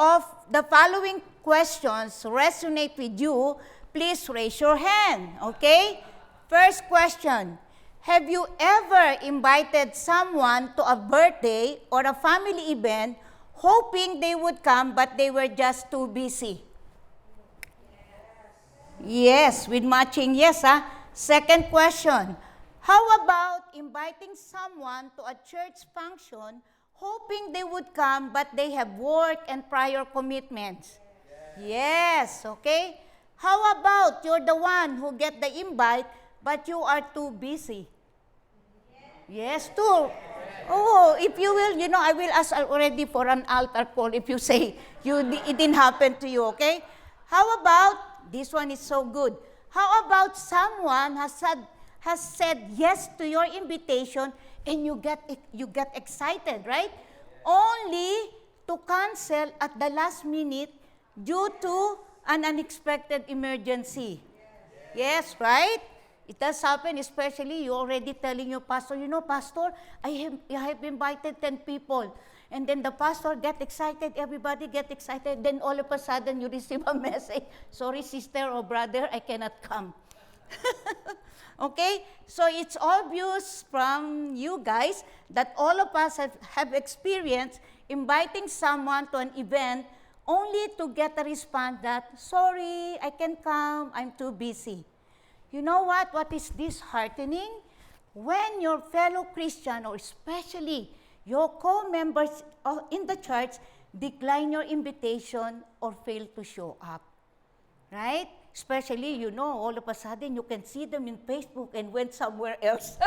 of the following questions resonate with you, please raise your hand, okay? First question, have you ever invited someone to a birthday or a family event hoping they would come but they were just too busy? Yes, with matching yes. Second question, how about inviting someone to a church function hoping they would come but they have work and prior commitments? Yes, okay. How about you're the one who get the invite but you are too busy? Yes, too. Oh, if you will, I will ask already for an altar call if you say it didn't happen to you, okay? How about, this one is so good. How about someone has said yes to your invitation and you get excited, right? Only to cancel at the last minute due to an unexpected emergency. Yes, right? It does happen, especially you already telling your pastor, Pastor, I have invited 10 people. And then the pastor get excited, everybody get excited. Then all of a sudden you receive a message, sorry sister or brother, I cannot come. Okay? So it's obvious from you guys that all of us have experienced inviting someone to an event only to get a response that, sorry, I can't come, I'm too busy. You know what? What is disheartening? When your fellow Christian, or especially your co-members in the church, decline your invitation or fail to show up. Right? Especially, all of a sudden, you can see them in Facebook and went somewhere else.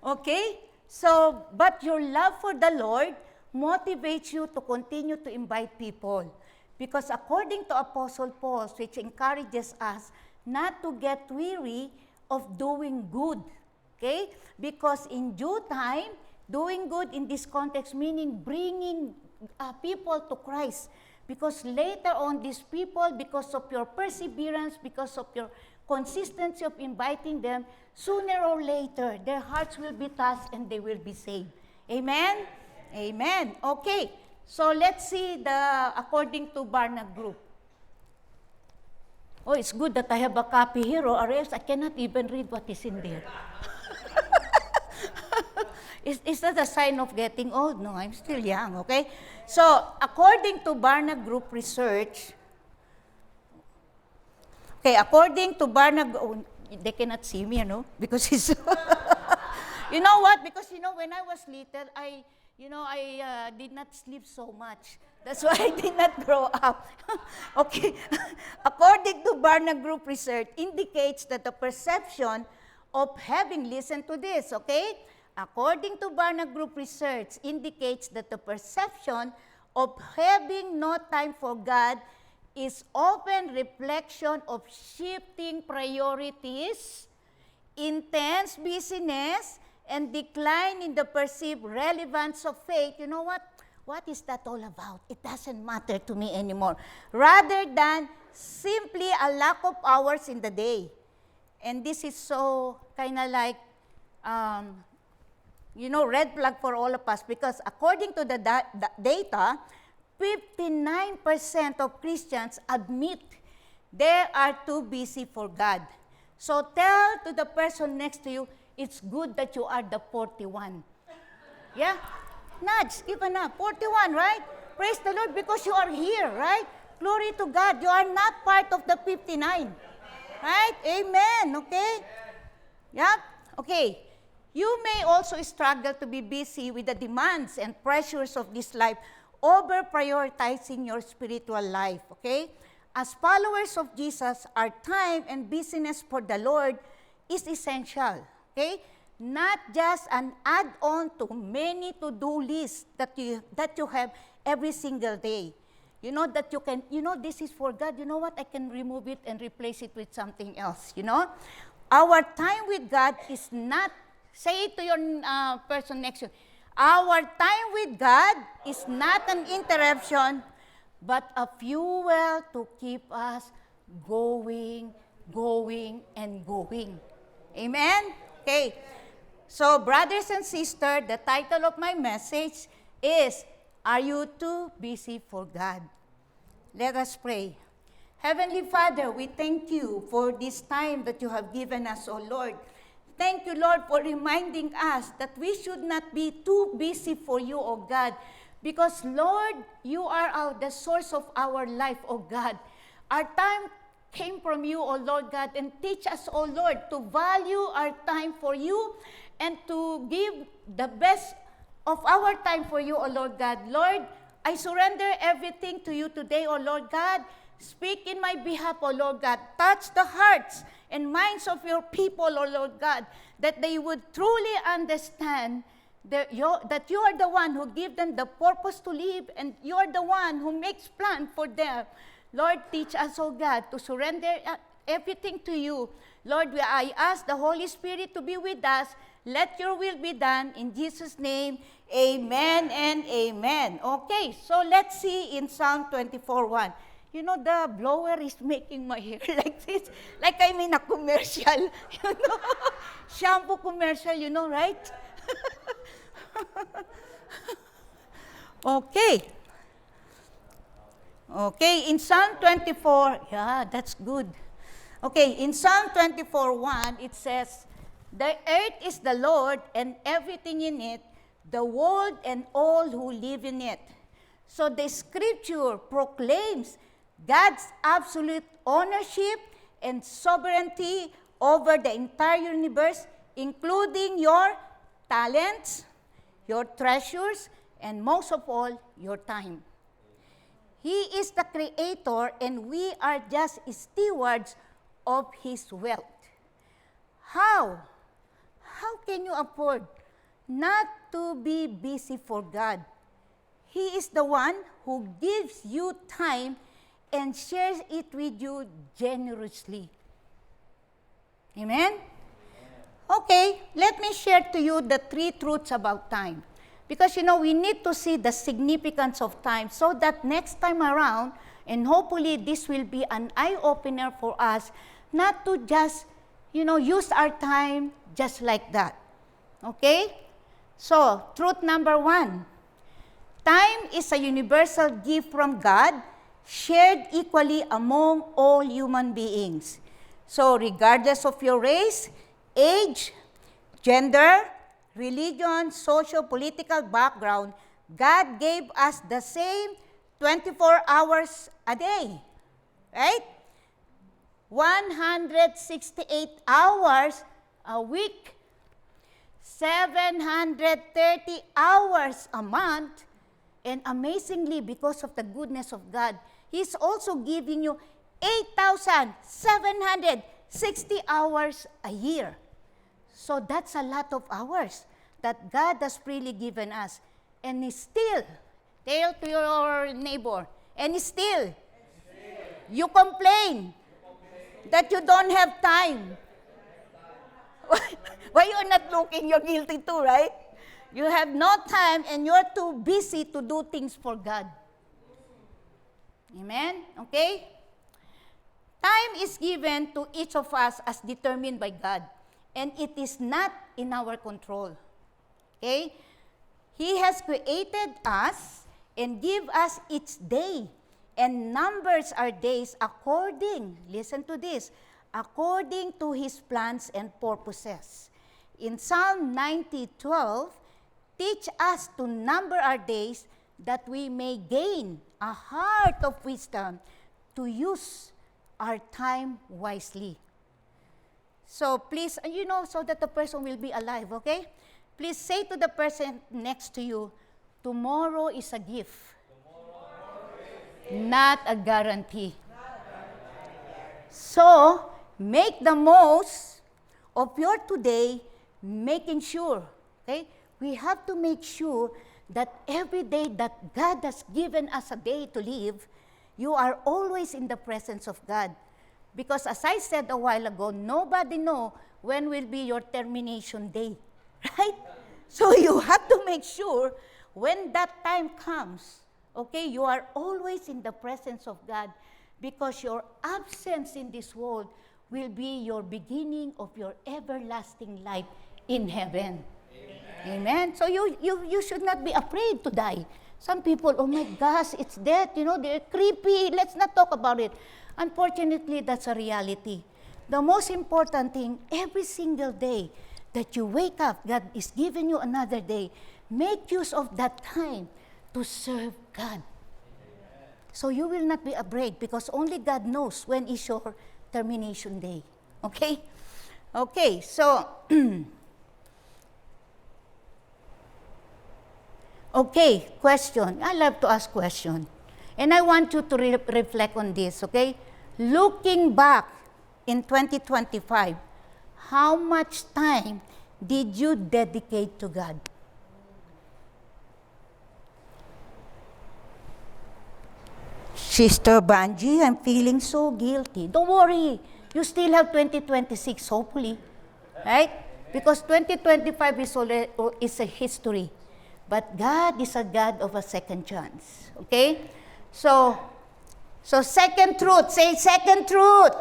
Okay? So, but your love for the Lord motivates you to continue to invite people. Because according to Apostle Paul, which encourages us not to get weary of doing good. Okay? Because in due time, doing good in this context, meaning bringing people to Christ. Because later on, these people, because of your perseverance, because of your consistency of inviting them, sooner or later, their hearts will be touched and they will be saved. Amen? Amen. Okay. So let's see according to Barna Group. Oh, it's good that I have a copy here, or else I cannot even read what is in there. Is that a sign of getting old? No, I'm still young, okay? So, according to Barna Group research, according to Barna Group, they cannot see me, because it's, you know what? Because, when I was little, I did not sleep so much. That's why I did not grow up. Okay. According to Barna Group research, indicates that the perception of having, listen to this, okay? According to Barna Group research, indicates that the perception of having no time for God is often reflection of shifting priorities, intense busyness, and decline in the perceived relevance of faith. You know what? What is that all about? It doesn't matter to me anymore. Rather than simply a lack of hours in the day. And this is so kind of like, red flag for all of us, because according to the data, 59% of Christians admit they are too busy for God. So tell to the person next to you, it's good that you are the 41. Yeah? Nudge, even up. 41, right? Praise the Lord because you are here, right? Glory to God. You are not part of the 59. Right? Amen. Okay? Yeah? Okay. You may also struggle to be busy with the demands and pressures of this life over prioritizing your spiritual life. Okay? As followers of Jesus, our time and busyness for the Lord is essential. Okay? Not just an add-on to many to-do lists that you have every single day. That you can, this is for God. You know what? I can remove it and replace it with something else, Our time with God is not, say it to your person next to you, our time with God is not an interruption, but a fuel to keep us going, and going. Amen? Okay. So, brothers and sisters, the title of my message is Are you too busy for God? Let us pray. Heavenly Father, we thank you for this time that you have given us, O Lord. Thank you, Lord, for reminding us that we should not be too busy for you, O God. Because, Lord, you are the source of our life, O God. Our time came from you, O Lord God, and teach us, O Lord, to value our time for you and to give the best of our time for you, O Lord God. Lord, I surrender everything to you today, O Lord God. Speak in my behalf, O Lord God. Touch the hearts and minds of your people, O Lord God, that they would truly understand that you are the one who give them the purpose to live, and you are the one who makes plan for them. Lord, teach us, O God, to surrender everything to you. Lord, I ask the Holy Spirit to be with us. Let your will be done. In Jesus' name, amen and amen. Okay, so let's see in Psalm 24:1. You know, the blower is making my hair like this, like I'm in a commercial, you know, shampoo commercial, you know, right? Okay. Okay, in Psalm 24, yeah, that's good. Okay, in Psalm 24:1, it says, "The earth is the Lord and everything in it, the world and all who live in it." So the scripture proclaims God's absolute ownership and sovereignty over the entire universe, including your talents, your treasures, and most of all, your time. He is the creator, and we are just stewards of his wealth. How? How can you afford not to be busy for God? He is the one who gives you time and shares it with you generously. Amen? Okay, let me share to you the 3 truths about time. Because, you know, we need to see the significance of time so that next time around, and hopefully this will be an eye-opener for us, not to just, you know, use our time just like that. Okay? So, truth number 1. Time is a universal gift from God, shared equally among all human beings. So, regardless of your race, age, gender, religion, social, political background, God gave us the same 24 hours a day, right? 168 hours a week, 730 hours a month, and amazingly, because of the goodness of God, He's also giving you 8,760 hours a year. So that's a lot of hours that God has freely given us. And still, tell to your neighbor, and still, you complain that you don't have time. Why you're not looking, you're guilty too, right? You have no time and you're too busy to do things for God. Amen? Okay? Time is given to each of us as determined by God, and it is not in our control. Okay? He has created us and give us each day and numbers our days according, listen to this, according to His plans and purposes. In Psalm 90:12, teach us to number our days that we may gain a heart of wisdom to use our time wisely. So please, you know, so that the person will be alive, okay? Please say to the person next to you, tomorrow is a gift, not a guarantee. So, make the most of your today, making sure, okay? We have to make sure that every day that God has given us a day to live, you are always in the presence of God. Because as I said a while ago, nobody knows when will be your termination day, right? So you have to make sure when that time comes, okay, you are always in the presence of God, because your absence in this world will be your beginning of your everlasting life in heaven. Amen. So you should not be afraid to die. Some people, oh my gosh, it's death, they're creepy. Let's not talk about it. Unfortunately, that's a reality. The most important thing, every single day that you wake up, God is giving you another day. Make use of that time to serve God. So you will not be afraid because only God knows when is your termination day. Okay? Okay, so, okay, question. I love to ask question. And I want you to reflect on this, okay? Looking back in 2025, how much time did you dedicate to God? Sister Banji, I'm feeling so guilty. Don't worry. You still have 2026, hopefully. Right? Because 2025 is a history. But God is a God of a second chance. Okay? So second truth. Say second truth.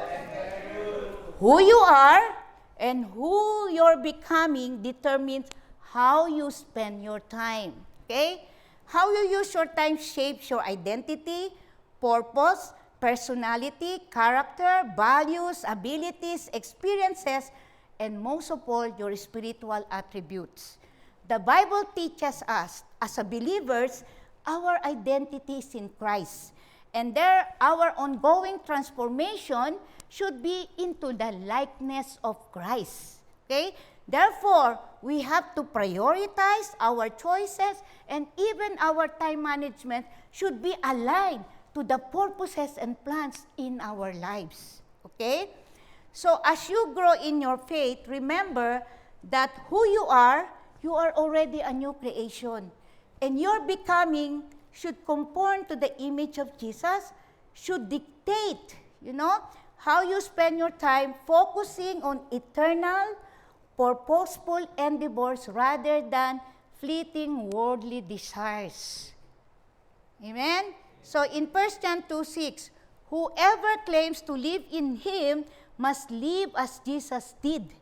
Who you are and who you're becoming determines how you spend your time. Okay? How you use your time shapes your identity, purpose, personality, character, values, abilities, experiences, and most of all, your spiritual attributes. The Bible teaches us, as a believers, our identity is in Christ. And our ongoing transformation should be into the likeness of Christ. Okay? Therefore, we have to prioritize our choices, and even our time management should be aligned to the purposes and plans in our lives. Okay? So as you grow in your faith, remember that who you are already a new creation. And your becoming should conform to the image of Jesus, should dictate, how you spend your time focusing on eternal, purposeful endeavors rather than fleeting worldly desires. Amen? So in 1 John 2:6, whoever claims to live in Him must live as Jesus did.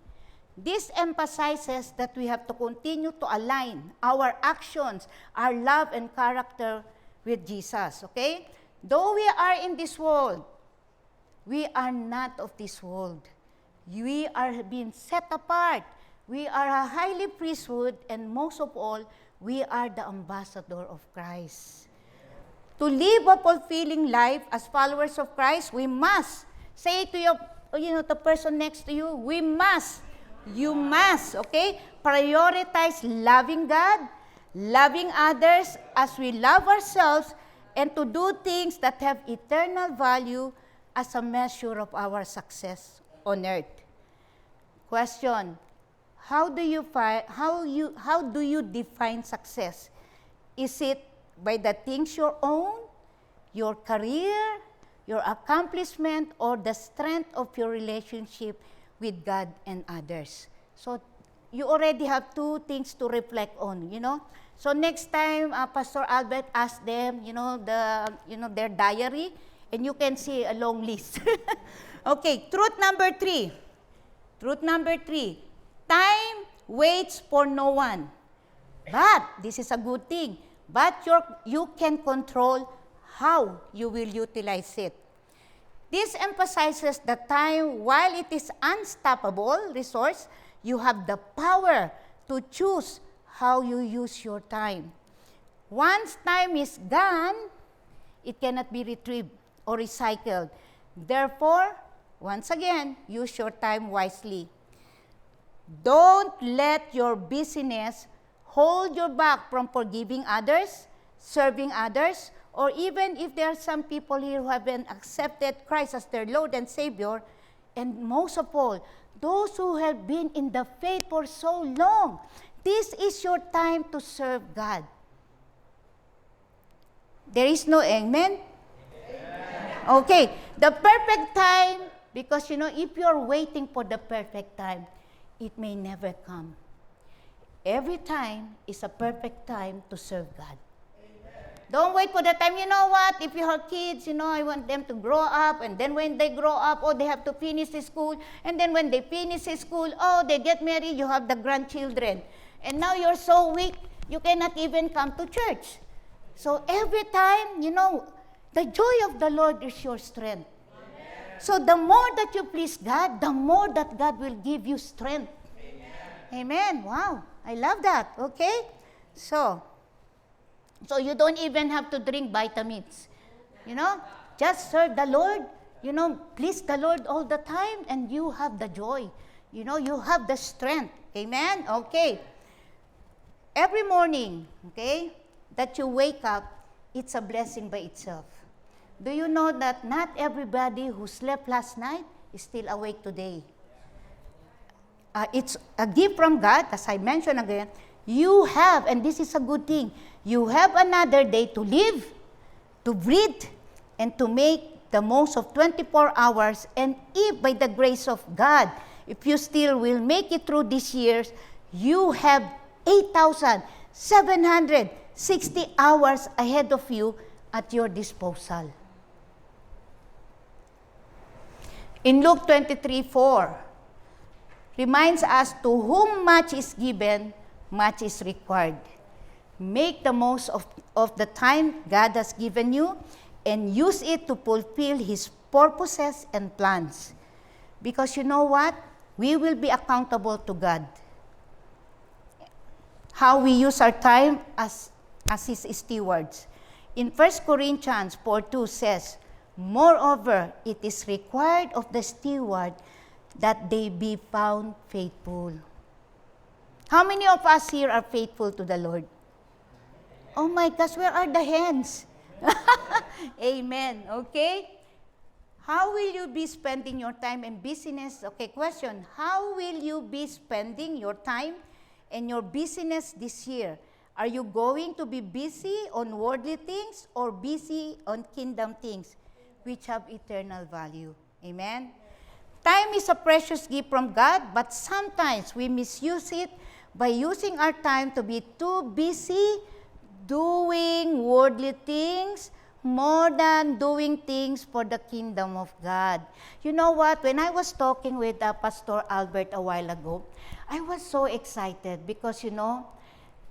This emphasizes that we have to continue to align our actions, our love and character with Jesus, okay? Though we are in this world, we are not of this world. We are being set apart. We are a highly priesthood, and most of all, we are the ambassador of Christ. To live a fulfilling life as followers of Christ, we must say to the person next to you, you must, okay, prioritize loving God, loving others as we love ourselves, and to do things that have eternal value as a measure of our success on earth. Question: how do you define success? Is it by the things you own, your career, your accomplishment, or the strength of your relationship with God and others? So you already have two things to reflect on, So next time, Pastor Albert asked them, their diary, and you can see a long list. Okay, truth number three. Time waits for no one. But, this is a good thing, but you can control how you will utilize it. This emphasizes that time, while it is unstoppable resource, you have the power to choose how you use your time. Once time is gone, it cannot be retrieved or recycled. Therefore, once again, use your time wisely. Don't let your busyness hold you back from forgiving others, serving others, or even if there are some people here who haven't accepted Christ as their Lord and Savior, and most of all, those who have been in the faith for so long, this is your time to serve God. There is no amen? Okay, the perfect time, because if you're waiting for the perfect time, it may never come. Every time is a perfect time to serve God. Don't wait for the time. You know what? If you have kids, I want them to grow up, and then when they grow up, they have to finish the school, and then when they finish the school, they get married, you have the grandchildren. And now you're so weak, you cannot even come to church. So every time, the joy of the Lord is your strength. So the more that you please God, the more that God will give you strength. Amen. Wow. I love that. Okay? So you don't even have to drink vitamins. Just serve the Lord. Please the Lord all the time, and you have the joy. You have the strength. Amen? Okay. Every morning, okay, that you wake up, it's a blessing by itself. Do you know that not everybody who slept last night is still awake today? It's a gift from God, as I mentioned again. You have, and this is a good thing, you have another day to live, to breathe, and to make the most of 24 hours. And if by the grace of God, if you still will make it through these years, you have 8,760 hours ahead of you at your disposal. In Luke 23:4, reminds us, to whom much is given, much is required. Make the most of the time God has given you and use it to fulfill His purposes and plans. Because you know what? We will be accountable to God. How we use our time as His stewards. In 1 Corinthians 4:2 says, moreover, it is required of the steward that they be found faithful. How many of us here are faithful to the Lord? Oh my gosh, where are the hands? Amen. Okay? How will you be spending your time and busyness? Okay, question. How will you be spending your time and your busyness this year? Are you going to be busy on worldly things or busy on kingdom things which have eternal value? Amen? Time is a precious gift from God, but sometimes we misuse it by using our time to be too busy doing worldly things more than doing things for the kingdom of God. You know what? When I was talking with Pastor Albert a while ago, I was so excited because,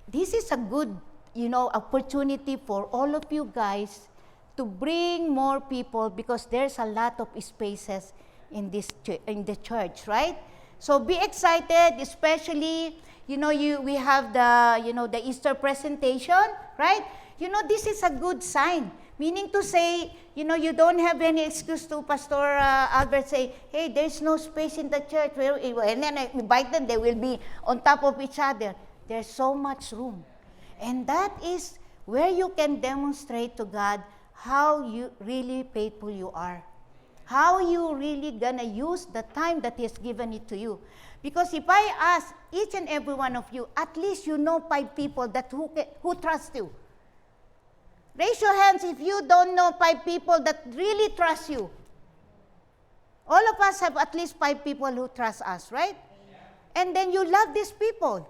this is a good, opportunity for all of you guys to bring more people because there's a lot of spaces in the church, right? So be excited, especially, we have the Easter presentation, right? This is a good sign. Meaning to say, you don't have any excuse to Pastor Albert say, hey, there's no space in the church. And then I invite them, they will be on top of each other. There's so much room. And that is where you can demonstrate to God how you really faithful you are. How you really gonna use the time that He has given it to you. Because if I ask each and every one of you, at least 5 people that who trust you. Raise your hands if you don't know 5 people that really trust you. All of us have at least 5 people who trust us, right? Yeah. And then you love these people.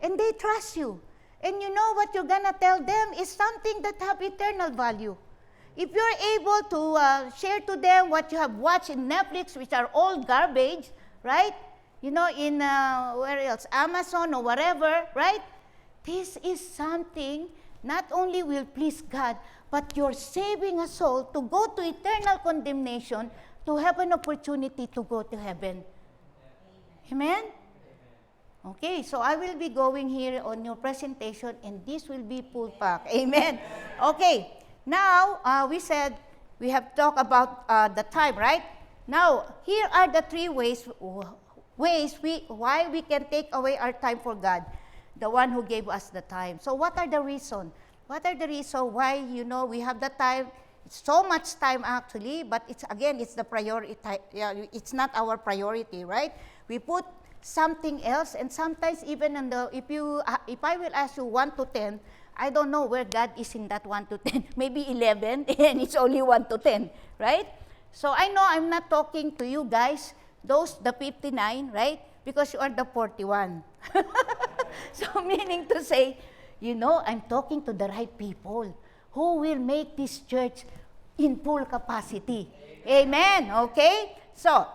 And they trust you. And you know what you're gonna tell them is something that have eternal value. If you're able to share to them what you have watched in Netflix, which are all garbage, right? In where else? Amazon or whatever, right? This is something not only will please God, but you're saving a soul to go to eternal condemnation to have an opportunity to go to heaven. Amen? Okay, so I will be going here on your presentation and this will be full pack. Amen? Okay, now we said we have talked about the time, right? Now, here are the 3 ways why we can take away our time for God. The one who gave us the time. So what are the reasons? What are the reasons why, we have the time? It's so much time actually, but it's the priority. It's not our priority, right? We put something else, and sometimes even if I will ask you 1 to 10, I don't know where God is in that 1 to 10. Maybe 11, and it's only 1 to 10, right? So I know I'm not talking to you guys, the 59, right? Because you are the 41. So meaning to say, I'm talking to the right people who will make this church in full capacity. Amen. Okay? So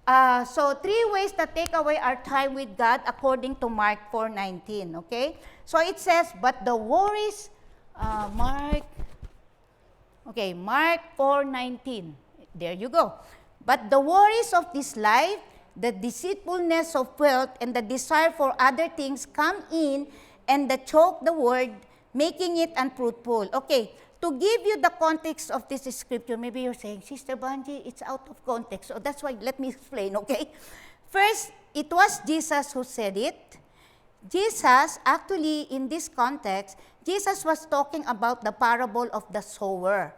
3 ways to take away our time with God according to Mark 4:19. Okay? So it says, but the worries Mark, okay, Mark 4:19. There you go. But the worries of this life, the deceitfulness of wealth, and the desire for other things come in and they choke the word, making it unfruitful. Okay, to give you the context of this scripture, maybe you're saying, Sister Banji, it's out of context. So that's why, let me explain, okay? First, it was Jesus who said it. Jesus, actually, in this context, Jesus was talking about the parable of the sower,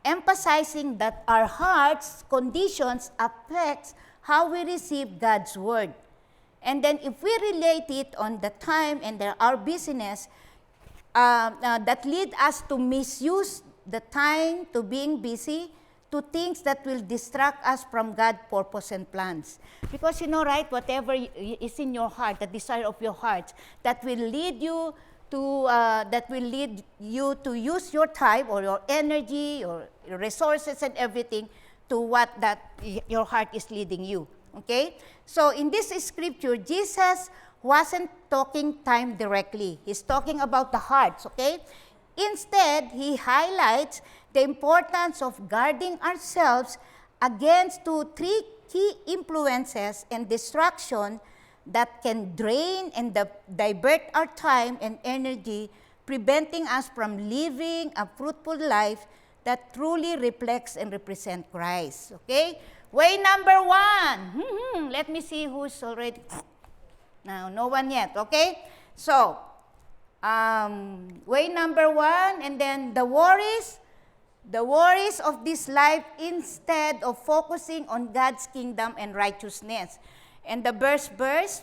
emphasizing that our heart's conditions affects how we receive God's word. And then if we relate it on the time and our busyness, that lead us to misuse the time to being busy, to things that will distract us from God's purpose and plans. Because you know, right, whatever is in your heart, the desire of your heart, that will lead you to use your time or your energy or your resources and everything to what that your heart is leading you. Okay? So in this scripture, Jesus wasn't talking time directly. He's talking about the hearts, okay? Instead, he highlights the importance of guarding ourselves against three key influences and distraction that can drain and divert our time and energy, preventing us from living a fruitful life that truly reflects and represents Christ. Okay? Way number one. Let me see who's already. No one yet. Okay? So, way number one, and then the worries of this life instead of focusing on God's kingdom and righteousness. And the verse,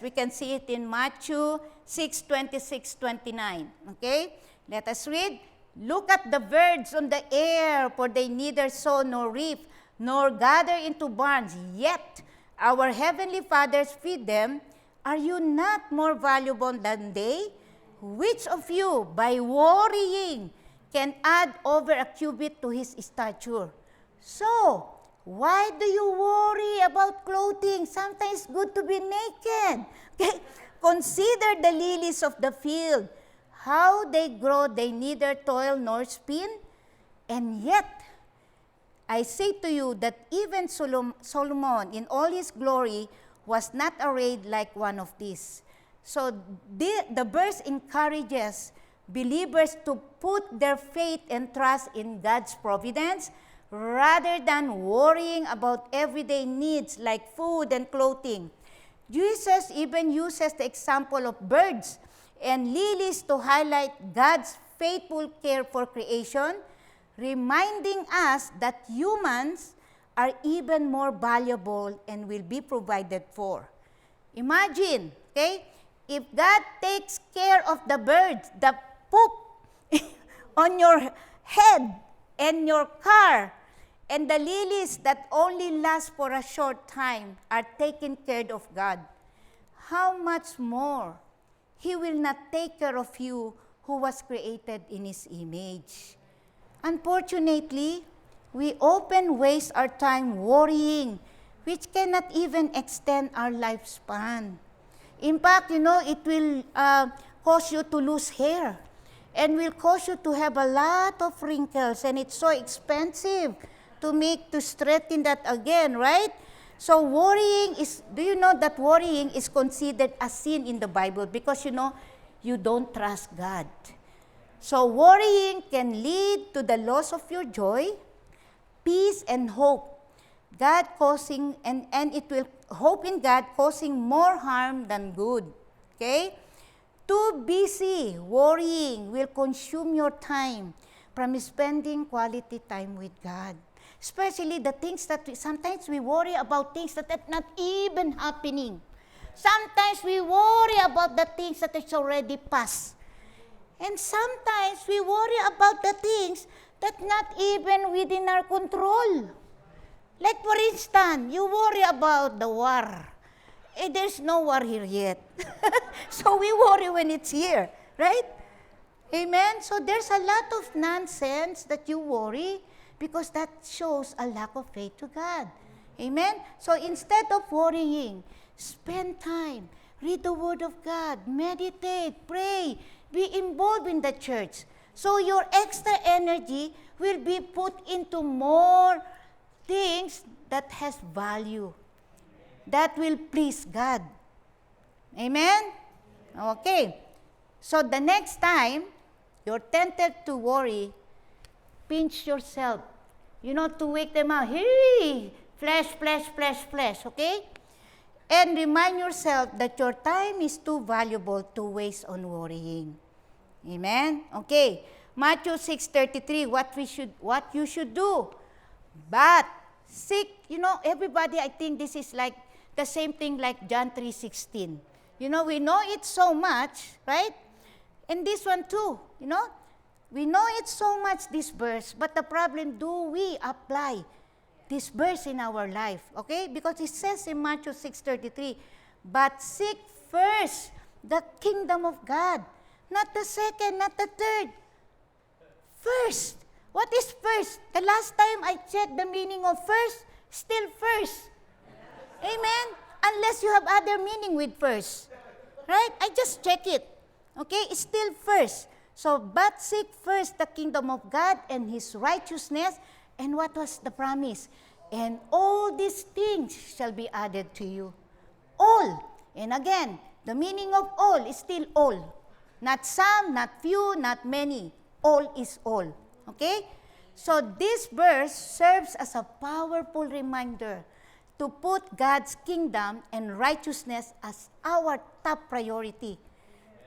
we can see it in Matthew 6:26-29. Okay? Let us read. Look at the birds on the air, for they neither sow nor reap, nor gather into barns, yet our heavenly fathers feed them. Are you not more valuable than they? Which of you, by worrying, can add over a cubit to his stature? So, why do you worry about clothing? Sometimes it's good to be naked. Okay? Consider the lilies of the field. How they grow, they neither toil nor spin. And yet, I say to you that even Solomon, in all his glory, was not arrayed like one of these. So the verse encourages believers to put their faith and trust in God's providence rather than worrying about everyday needs like food and clothing. Jesus even uses the example of birds and lilies to highlight God's faithful care for creation, reminding us that humans are even more valuable and will be provided for. Imagine, okay, if God takes care of the birds, the poop on your head and your car, and the lilies that only last for a short time are taken care of God, how much more He will not take care of you who was created in His image. Unfortunately, we often waste our time worrying, which cannot even extend our lifespan. In fact, you know, it will cause you to lose hair and will cause you to have a lot of wrinkles, and it's so expensive to straighten that again, right? So worrying is, do you know that worrying is considered a sin in the Bible because, you know, you don't trust God. So worrying can lead to the loss of your joy, peace, and hope. God causing, and it will, hope in God causing more harm than good. Okay? Too busy worrying will consume your time from spending quality time with God. Especially the things that sometimes we worry about things that are not even happening. Sometimes we worry about the things that is already past. And sometimes we worry about the things that not even within our control. Like for instance, you worry about the war. There's no war here yet. So we worry when it's here, right? Amen? So there's a lot of nonsense that you worry because that shows a lack of faith to God. Amen? So instead of worrying, spend time, read the Word of God, meditate, pray, be involved in the church. So your extra energy will be put into more things that has value, that will please God. Amen? Okay. So the next time you're tempted to worry, pinch yourself, to wake them up. Hey, flesh, flesh, flesh, flesh, okay? And remind yourself that your time is too valuable to waste on worrying. Amen? Okay. Matthew 6:33, what you should do. But seek, everybody, I think this is like the same thing like John 3:16. We know it so much, right? And this one too, we know it so much, this verse, but the problem, do we apply this verse in our life? Okay? Because it says in Matthew 6:33, but seek first the kingdom of God. Not the second, not the third. First. What is first? The last time I checked the meaning of first, still first. Amen? Unless you have other meaning with first. Right? I just check it. Okay? It's still first. So, but seek first the kingdom of God and His righteousness. And what was the promise? And all these things shall be added to you. All. And again, the meaning of all is still all. Not some, not few, not many. All is all. Okay? So this verse serves as a powerful reminder to put God's kingdom and righteousness as our top priority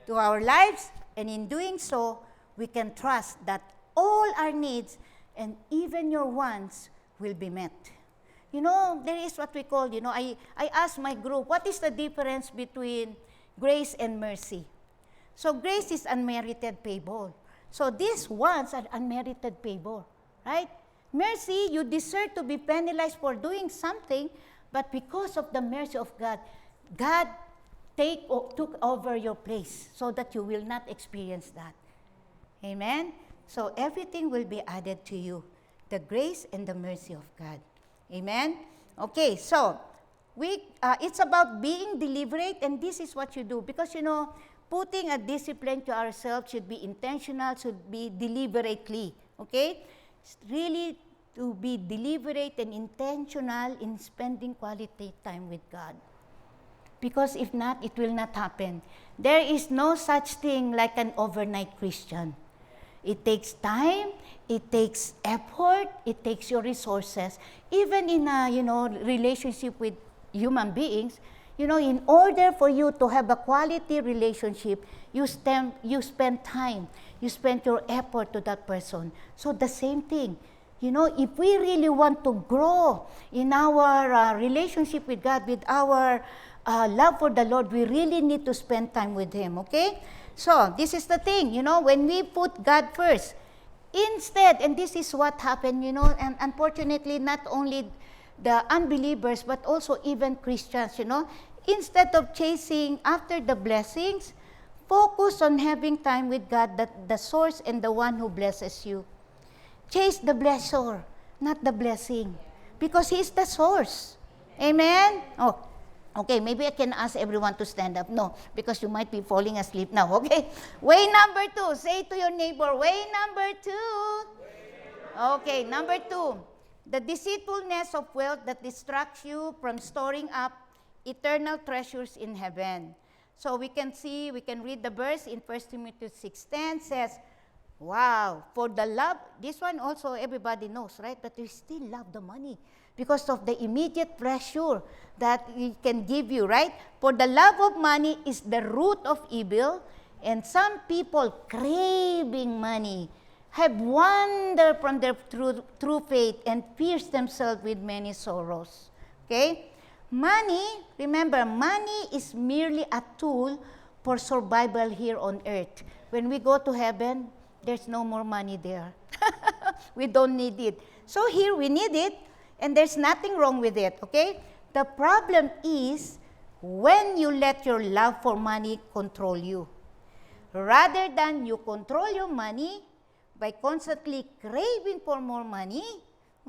to our lives, and in doing so, we can trust that all our needs and even your wants will be met. There is what we call, I asked my group, what is the difference between grace and mercy? So grace is unmerited favor. So these wants are unmerited favor, right? Mercy, you deserve to be penalized for doing something, but because of the mercy of God, God took over your place so that you will not experience that. Amen? So everything will be added to you, the grace and the mercy of God. Amen? Okay, so it's about being deliberate, and this is what you do. Because, putting a discipline to ourselves should be intentional, should be deliberately. Okay? It's really to be deliberate and intentional in spending quality time with God. Because if not, it will not happen. There is no such thing like an overnight Christian. It takes time, it takes effort, it takes your resources. Even in a, relationship with human beings, in order for you to have a quality relationship, you spend time, you spend your effort to that person. So the same thing, if we really want to grow in our relationship with God, with our love for the Lord, we really need to spend time with Him, okay? So this is the thing, when we put God first, instead, and this is what happened, and unfortunately, not only the unbelievers, but also even Christians, instead of chasing after the blessings, focus on having time with God, the source and the one who blesses you. Chase the blesser, not the blessing, because He is the source. Amen? Oh, okay, maybe I can ask everyone to stand up. No, because you might be falling asleep now, okay? Way number 2, say to your neighbor, way number 2. Okay, number 2, the deceitfulness of wealth that distracts you from storing up eternal treasures in heaven. So we can read the verse in 1 Timothy 6:10 says, wow, for the love, this one also everybody knows, right? But we still love the money because of the immediate pleasure that it can give you, right? For the love of money is the root of evil, and some people craving money have wandered from their true faith and pierced themselves with many sorrows. Okay? Money, remember, money is merely a tool for survival here on earth. When we go to heaven, there's no more money there. We don't need it. So here we need it, and there's nothing wrong with it, okay? The problem is when you let your love for money control you. Rather than you control your money by constantly craving for more money,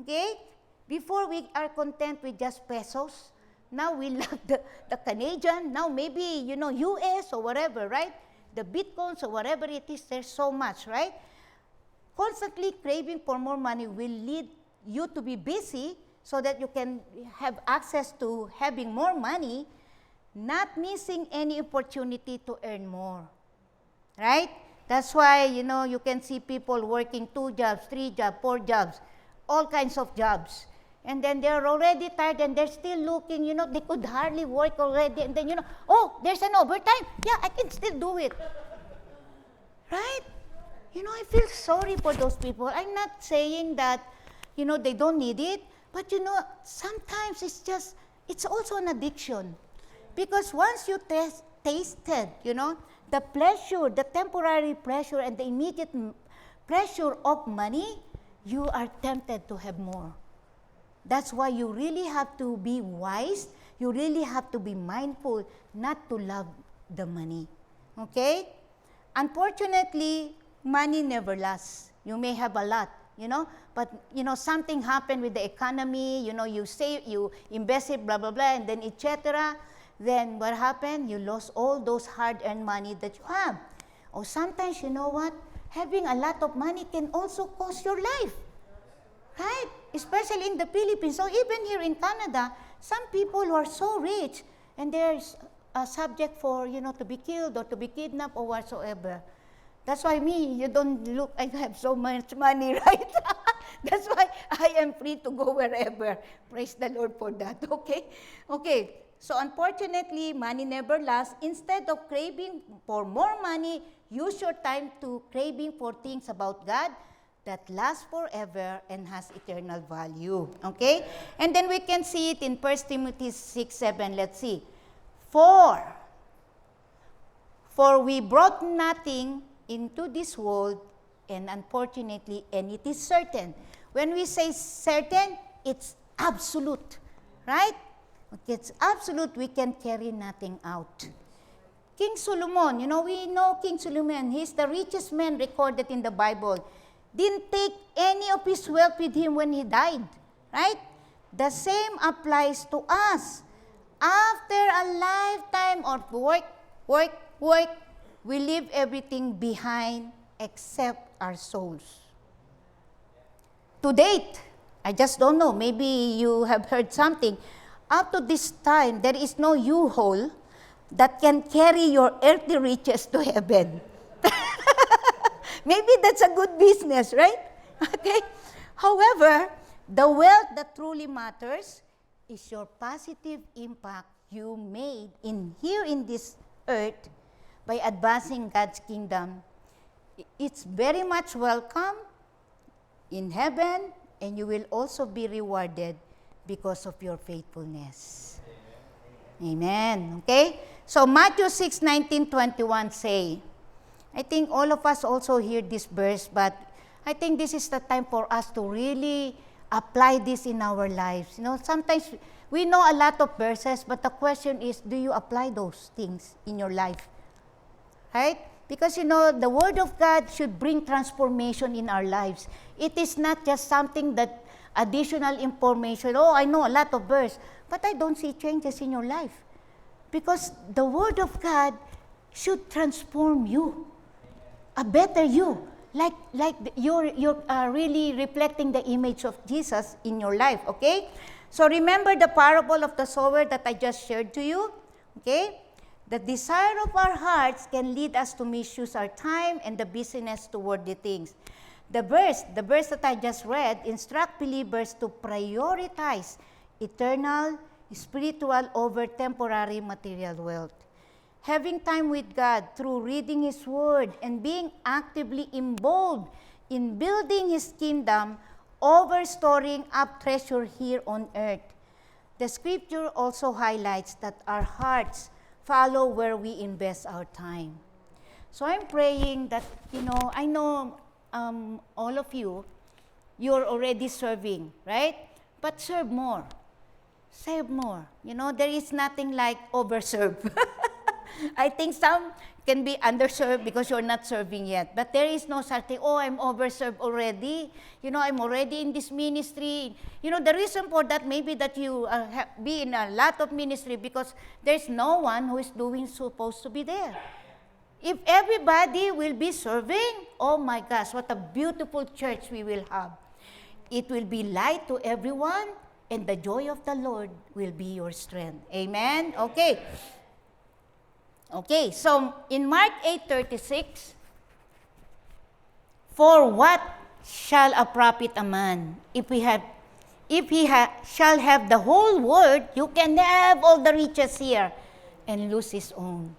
okay? Before we are content with just pesos, now we love the Canadian, now maybe, US or whatever, right? The Bitcoins or whatever it is, there's so much, right? Constantly craving for more money will lead you to be busy so that you can have access to having more money, not missing any opportunity to earn more. Right? That's why, you can see people working 2 jobs, 3 jobs, 4 jobs, all kinds of jobs. And then they're already tired and they're still looking, they could hardly work already. And then, oh, there's an overtime. Yeah, I can still do it. Right? I feel sorry for those people. I'm not saying that, they don't need it. But, sometimes it's also an addiction. Because once you tasted, the pleasure, the temporary pleasure and the immediate pleasure of money, you are tempted to have more. That's why you really have to be wise. You really have to be mindful not to love the money. Okay? Unfortunately, money never lasts. You may have a lot, but, something happened with the economy, you save, you invest it, blah, blah, blah, and then etc. Then what happened? You lost all those hard-earned money that you have. Or sometimes, having a lot of money can also cost your life. Right? Especially in the Philippines. So even here in Canada, some people who are so rich and they're subject for, to be killed or to be kidnapped or whatsoever. That's why you don't look, I have so much money, right? That's why I am free to go wherever. Praise the Lord for that, okay? Okay, so unfortunately, money never lasts. Instead of craving for more money, use your time to craving for things about God that last forever and has eternal value, okay? And then we can see it in 1 Timothy 6:7. Let's see. For we brought nothing into this world, and unfortunately, and it is certain. When we say certain, it's absolute, right? It's absolute, we can carry nothing out. King Solomon, we know King Solomon, he's the richest man recorded in the Bible. Didn't take any of his wealth with him when he died, right? The same applies to us. After a lifetime of work, we leave everything behind except our souls. To date, I just don't know, maybe you have heard something. Up to this time, there is no U-Haul that can carry your earthly riches to heaven. Maybe that's a good business, right? Okay. However, the wealth that truly matters is your positive impact you made here in this earth by advancing God's kingdom. It's very much welcome in heaven, and you will also be rewarded because of your faithfulness. Amen. Okay? So Matthew 6:19-21 say, I think all of us also hear this verse, but I think this is the time for us to really apply this in our lives. Sometimes we know a lot of verses, but the question is, do you apply those things in your life? Right? Because, the Word of God should bring transformation in our lives. It is not just something that additional information, I know a lot of verse, but I don't see changes in your life. Because the Word of God should transform you, a better you, like you're really reflecting the image of Jesus in your life, okay? So remember the parable of the sower that I just shared to you, okay? The desire of our hearts can lead us to misuse our time and the busyness to worldly things. The verse that I just read instruct believers to prioritize eternal, spiritual over temporary material wealth. Having time with God through reading His Word and being actively involved in building His kingdom over storing up treasure here on earth. The scripture also highlights that our hearts follow where we invest our time. So I'm praying that, I know all of you, you're already serving, right? But serve more. Save more. There is nothing like overserve. I think some can be underserved because you're not serving yet. But there is no such thing, I'm overserved already. I'm already in this ministry. The reason for that maybe that you be in a lot of ministry because there's no one who is supposed to be there. If everybody will be serving, oh my gosh, what a beautiful church we will have. It will be light to everyone, and the joy of the Lord will be your strength. Amen? Okay. Okay, so in Mark 8:36, for what shall a profit a man if he shall have the whole world, you can have all the riches here and lose his own.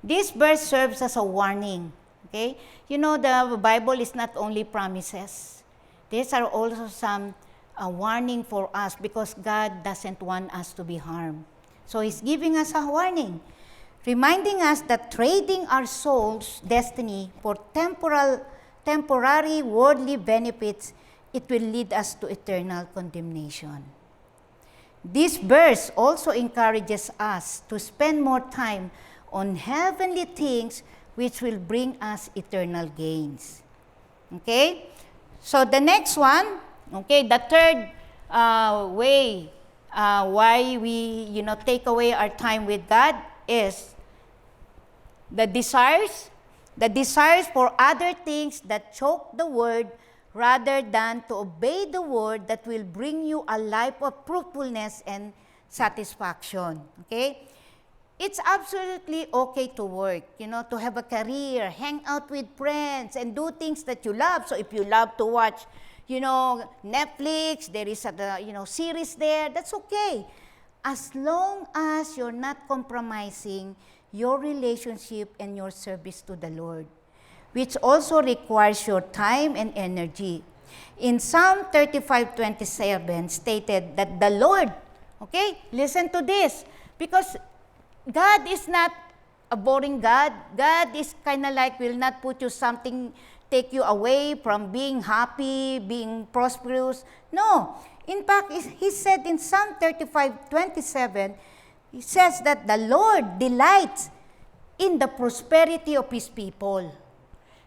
This verse serves as a warning. Okay? You know, the Bible is not only promises. These are also some warning for us because God doesn't want us to be harmed. So He's giving us a warning, reminding us that trading our soul's destiny for temporary worldly benefits, it will lead us to eternal condemnation. This verse also encourages us to spend more time on heavenly things which will bring us eternal gains. Okay? So the next one, okay, the third way why we, take away our time with God is the desires for other things that choke the word rather than to obey the word that will bring you a life of fruitfulness and satisfaction. Okay? It's absolutely okay to work, to have a career, hang out with friends, and do things that you love. So if you love to watch, Netflix, there is a, series there, that's okay. As long as you're not compromising your relationship and your service to the Lord, which also requires your time and energy. In Psalm 35:27 stated that the Lord, okay, listen to this, because God is not a boring God. God is kind of like will not put you something, take you away from being happy, being prosperous. No. In fact, He said in Psalm 35:27, He says that the Lord delights in the prosperity of His people.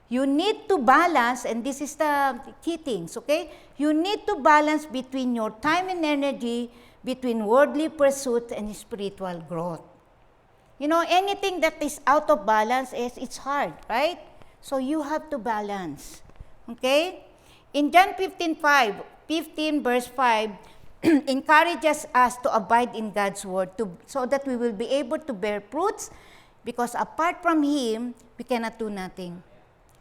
You need to balance, and this is the key things, okay? You need to balance between your time and energy, between worldly pursuit and spiritual growth. Anything that is out of balance it's hard, right? So you have to balance, okay? In John 15 verse 5, encourages us to abide in God's word so that we will be able to bear fruits, because apart from Him, we cannot do nothing.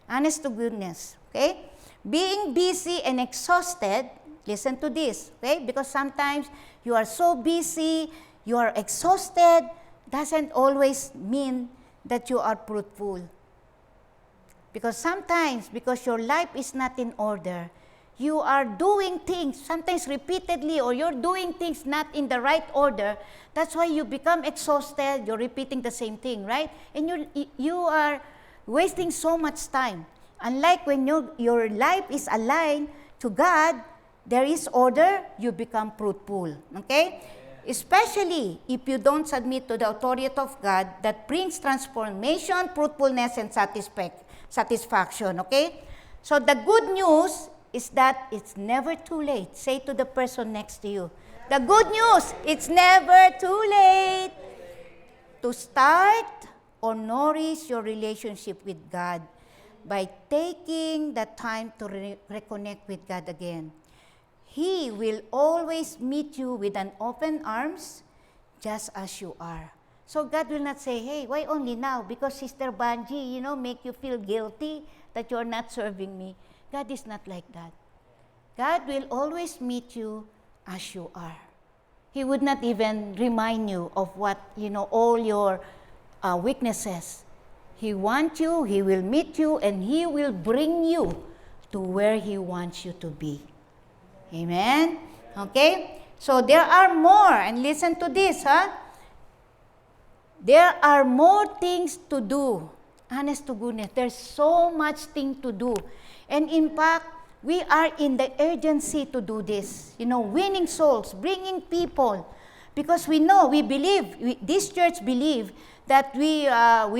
Honest to goodness, okay? Being busy and exhausted, listen to this, okay? Because sometimes you are so busy, you are exhausted, doesn't always mean that you are fruitful. Because sometimes, because your life is not in order, you are doing things, sometimes repeatedly, or you're doing things not in the right order. That's why you become exhausted, you're repeating the same thing, right? And you are wasting so much time. Unlike when your life is aligned to God, there is order, you become fruitful, okay? Especially if you don't submit to the authority of God that brings transformation, fruitfulness, and satisfaction, okay? So the good news is that it's never too late. Say to the person next to you, the good news, it's never too late to start or nourish your relationship with God by taking the time to reconnect with God again. He will always meet you with an open arms, just as you are. So God will not say, hey, why only now? Because Sister Banji, make you feel guilty that you're not serving me. God is not like that. God will always meet you as you are. He would not even remind you of what, all your weaknesses. He wants you, He will meet you, and He will bring you to where He wants you to be. Amen? Okay? So there are more, and listen to this, There are more things to do. Honest to goodness, there's so much thing to do. And in fact, we are in the urgency to do this. Winning souls, bringing people. Because we know, we believe, this church believe that we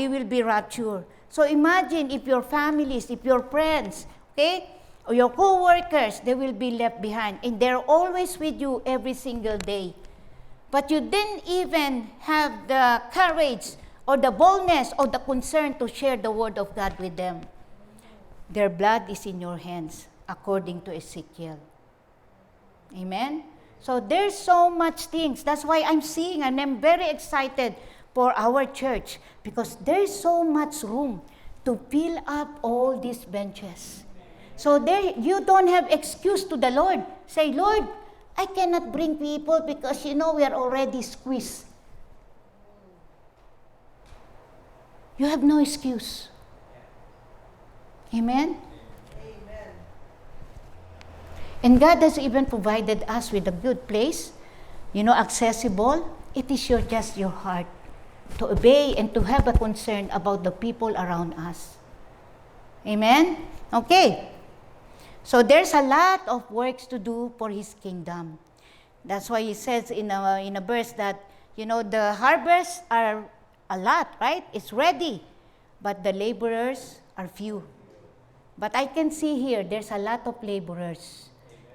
will be raptured. So imagine if your families, if your friends, okay, or your co-workers, they will be left behind. And they're always with you every single day. But you didn't even have the courage or the boldness or the concern to share the word of God with them. Their blood is in your hands, according to Ezekiel. Amen? So there's so much things. That's why I'm seeing and I'm very excited for our church because there's so much room to fill up all these benches. So there, you don't have excuse to the Lord. Say, Lord, I cannot bring people because we are already squeezed. You have no excuse. Amen? Amen. And God has even provided us with a good place, accessible. It is just your heart to obey and to have a concern about the people around us. Amen? Okay. So there's a lot of works to do for His kingdom. That's why He says in a verse that, the harvests are a lot, right? It's ready, but the laborers are few. But I can see here, there's a lot of laborers,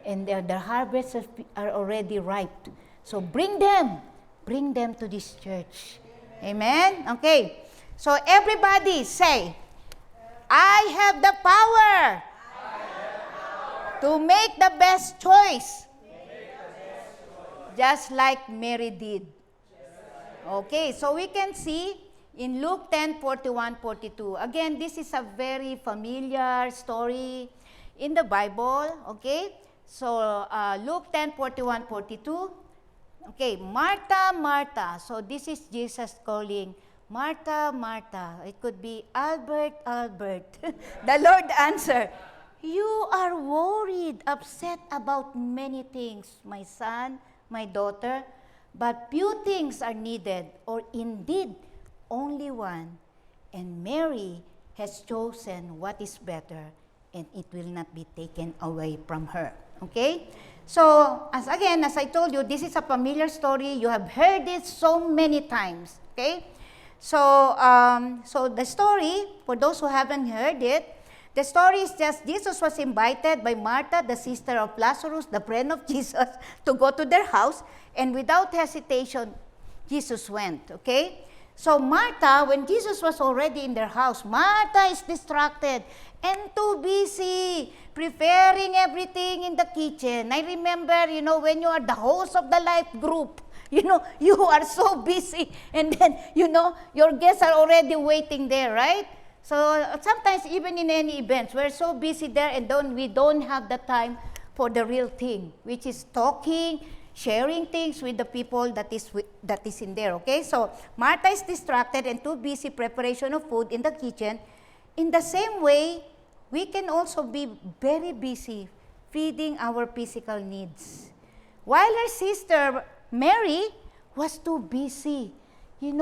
and the harvests are already ripe. So bring them to this church. Amen? Okay. So everybody say, I have the power to make the best choice. Just like Mary did. Okay, so we can see in Luke 10:41-42. Again, this is a very familiar story in the Bible. Okay, so Luke 10:41-42. Okay, Martha, Martha. So this is Jesus calling, Martha, Martha. It could be Albert, Albert. The Lord answered, you are worried, upset about many things, my son, my daughter, but few things are needed, or indeed only one. And Mary has chosen what is better, and it will not be taken away from her. Okay? So, as I told you, this is a familiar story. You have heard it so many times. Okay? So, so the story, for those who haven't heard it, the story is just Jesus was invited by Martha, the sister of Lazarus, the friend of Jesus, to go to their house, and without hesitation, Jesus went. Okay? So Martha, when Jesus was already in their house, Martha is distracted and too busy preparing everything in the kitchen. I remember, when you are the host of the life group, you are so busy, and then, your guests are already waiting there, right? So sometimes even in any events, we're so busy there and we don't have the time for the real thing, which is talking, sharing things with the people that is in there, okay? So Martha is distracted and too busy preparation of food in the kitchen. In the same way, we can also be very busy feeding our physical needs. While her sister Mary was too busy,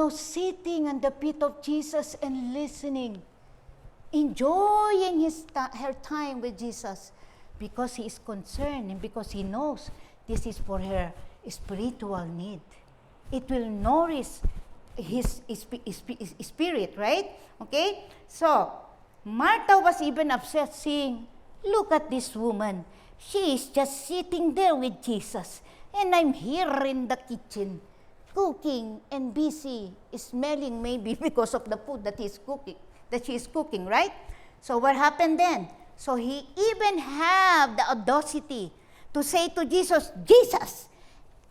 sitting on the feet of Jesus and listening, enjoying her time with Jesus, because he is concerned and because he knows this is for her spiritual need. It will nourish his spirit, right? Okay? So, Martha was even upset seeing, look at this woman. She is just sitting there with Jesus, and I'm here in the kitchen, cooking and busy, smelling maybe because of the food that she is cooking, right? So what happened then? So he even have the audacity to say to Jesus, Jesus,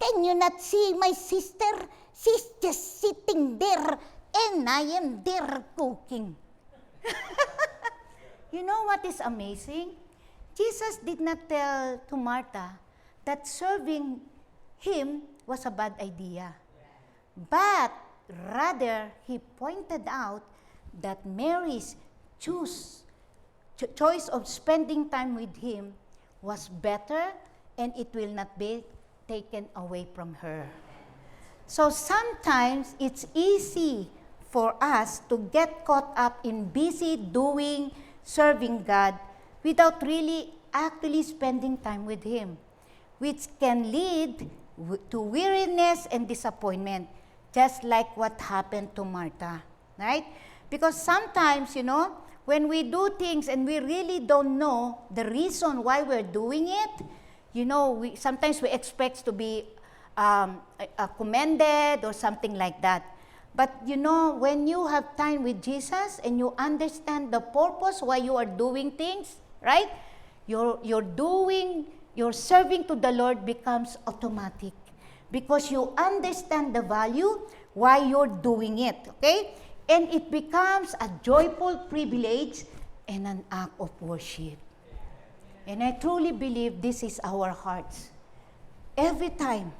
can you not see my sister? She's just sitting there and I am there cooking. You know what is amazing? Jesus did not tell to Martha that serving him was a bad idea. But rather, he pointed out that Mary's choice of spending time with him was better, and it will not be taken away from her. So sometimes it's easy for us to get caught up in busy doing, serving God, without really actually spending time with Him, which can lead to weariness and disappointment, just like what happened to Martha, right? Because sometimes, when we do things and we really don't know the reason why we're doing it, sometimes we expect to be commended or something like that. But you know, when you have time with Jesus and you understand the purpose why you are doing things, right? Your serving to the Lord becomes automatic because you understand the value why you're doing it, okay? And it becomes a joyful privilege and an act of worship. And I truly believe this is our hearts. Every time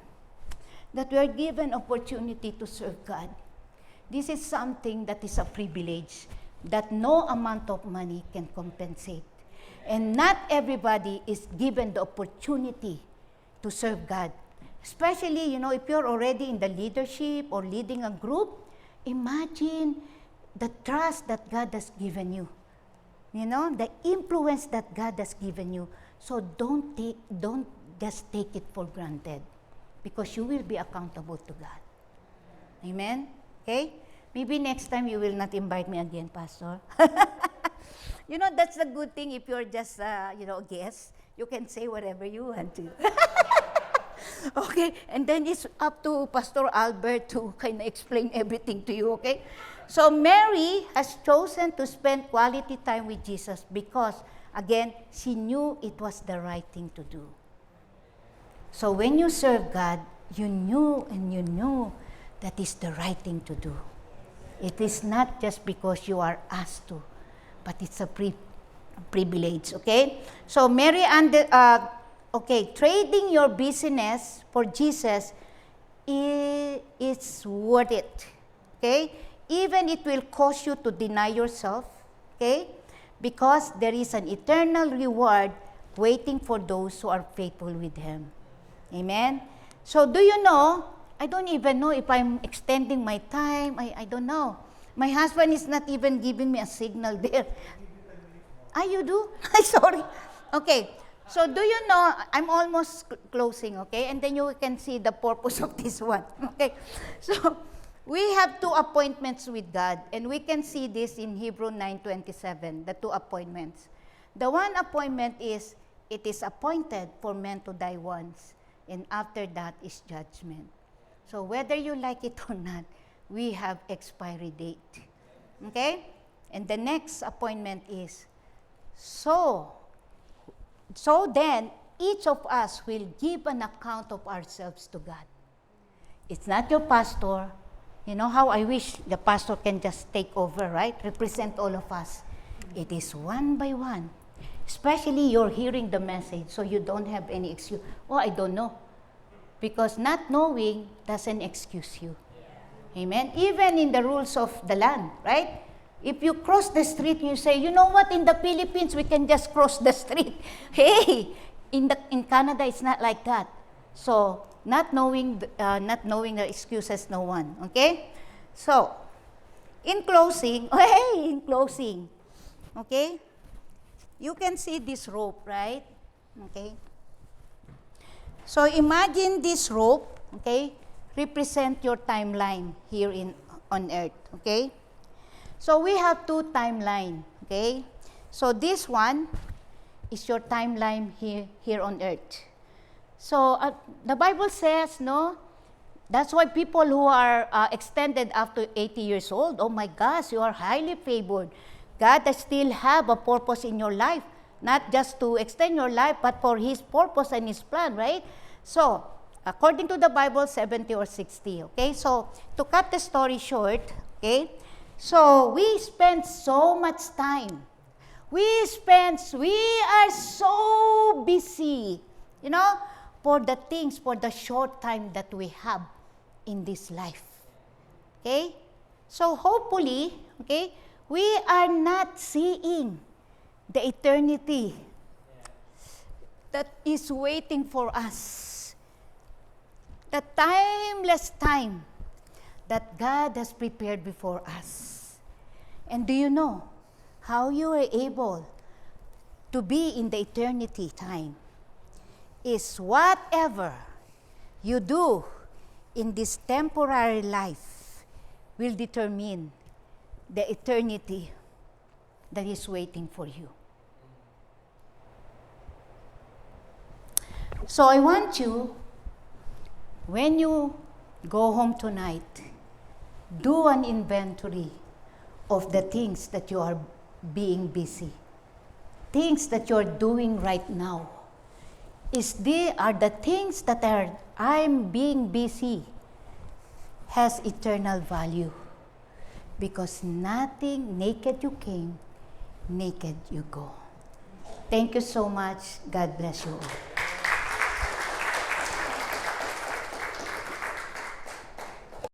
that we are given opportunity to serve God, this is something that is a privilege that no amount of money can compensate. And not everybody is given the opportunity to serve God. Especially, you know, if you're already in the leadership or leading a group, imagine the trust that God has given you. You know, the influence that God has given you. So don't just take it for granted because you will be accountable to God. Amen? Okay? Maybe next time you will not invite me again, Pastor. You know, that's the good thing if you're just, a guest. You can say whatever you want to. Okay? And then it's up to Pastor Albert to kind of explain everything to you, okay? So Mary has chosen to spend quality time with Jesus because, again, she knew it was the right thing to do. So when you serve God, you knew that is the right thing to do. It is not just because you are asked to, but it's a privilege, okay? So Mary, trading your busyness for Jesus is worth it, okay? Even it will cause you to deny yourself, okay? Because there is an eternal reward waiting for those who are faithful with Him. Amen? So do you know, I don't even know if I'm extending my time. I don't know. My husband is not even giving me a signal there. Ah, you do? Sorry. Okay. So do you know, I'm almost closing, okay? And then you can see the purpose of this one, okay? So we have 2 appointments with God, and we can see this in Hebrew 9:27, the 2 appointments. The one appointment is, it is appointed for men to die once, and after that is judgment. So whether you like it or not, we have expiry date, okay? And the next appointment is, so then, each of us will give an account of ourselves to God. It's not your pastor. You know how I wish the pastor can just take over, right? Represent all of us. It is one by one. Especially you're hearing the message, so you don't have any excuse. Oh, I don't know. Because not knowing doesn't excuse you. Amen? Even in the rules of the land, right? If you cross the street, you say, you know what, in the Philippines, we can just cross the street. Hey, in Canada, it's not like that. So, not knowing the excuses no one. Okay? So, in closing, okay? You can see this rope, right? Okay? So, imagine this rope, okay, represent your timeline here on earth, okay? So we have 2 timelines, okay? So this one is your timeline here on earth. So the Bible says, no, that's why people who are extended after 80 years old, oh my gosh, you are highly favored. God does still have a purpose in your life, not just to extend your life, but for His purpose and His plan, right? So, according to the Bible, 70 or 60, okay? So, to cut the story short, okay? So, we spend so much time. We are so busy, you know, for the things, for the short time that we have in this life. Okay? So, hopefully, okay, we are not seeing the eternity that is waiting for us. The timeless time that God has prepared before us. And do you know how you are able to be in the eternity time? Is whatever you do in this temporary life will determine the eternity that is waiting for you. So I want you, when you go home tonight, do an inventory of the things that you are being busy, things that you are doing right now. Are the things that I'm being busy has eternal value? Because nothing, naked you came, naked you go. Thank you so much. God bless you all.